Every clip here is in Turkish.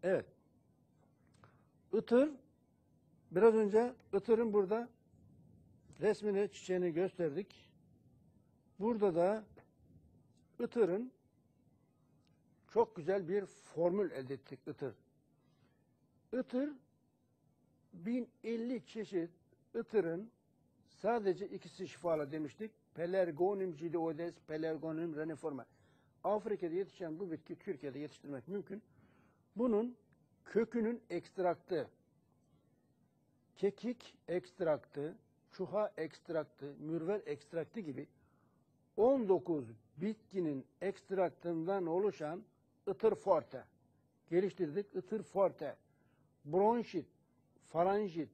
Evet. Itır, biraz önce ıtırın burada resmini, çiçeğini gösterdik. Burada da ıtırın çok güzel bir formül elde ettik ıtır. Itır 1050 çeşit ıtırın sadece ikisi şifalı demiştik. Pelargonium cilioides, Pelargonium reniforme. Afrika'da yetişen bu bitki Türkiye'de yetiştirmek mümkün. Bunun kökünün ekstraktı, kekik ekstraktı, çuha ekstraktı, mürver ekstraktı gibi 19 bitkinin ekstraktından oluşan ıtır forte geliştirdik. Itır forte, bronşit, faranjit,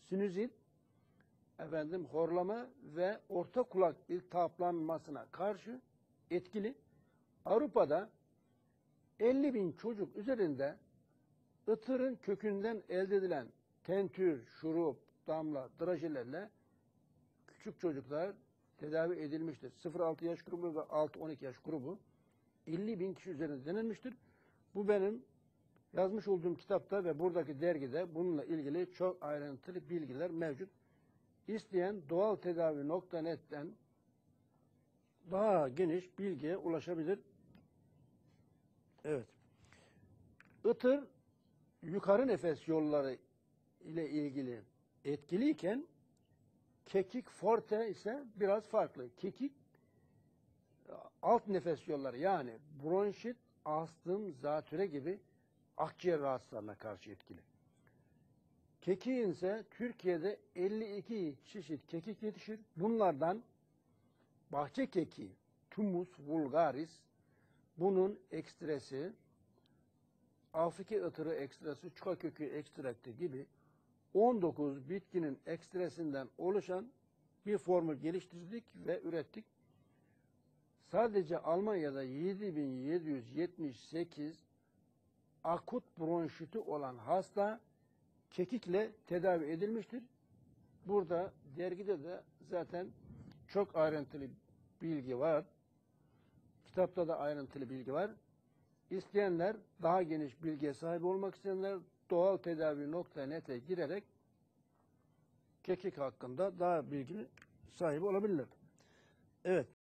sinüzit, horlama ve orta kulak iltihaplanmasına karşı etkili. Avrupa'da 50 bin çocuk üzerinde ıtırın kökünden elde edilen tentür, şurup, damla, drajelerle küçük çocuklar tedavi edilmiştir. 0-6 yaş grubu ve 6-12 yaş grubu 50 bin kişi üzerinde denilmiştir. Bu benim yazmış olduğum kitapta ve buradaki dergide bununla ilgili çok ayrıntılı bilgiler mevcut. İsteyen doğaltedavi.net'ten daha geniş bilgiye ulaşabilir. Evet. Itır yukarı nefes yolları ile ilgili etkiliyken kekik forte ise biraz farklı. Kekik alt nefes yolları yani bronşit, astım, zatüre gibi akciğer rahatsızlarına karşı etkili. Kekiğin ise Türkiye'de 52 çeşit kekik yetişir. Bunlardan bahçe kekiği, Thymus vulgaris, bunun ekstresi, Afrika ıtırı ekstresi, çuha kökü ekstraktı gibi 19 bitkinin ekstresinden oluşan bir formül geliştirdik ve ürettik. Sadece Almanya'da 7778 akut bronşiti olan hasta kekikle tedavi edilmiştir. Burada dergide de zaten çok ayrıntılı bilgi var. Kitapta da ayrıntılı bilgi var. İsteyenler, daha geniş bilgiye sahip olmak isteyenler doğaltedavi.net'e girerek kekik hakkında daha bilgi sahibi olabilirler. Evet.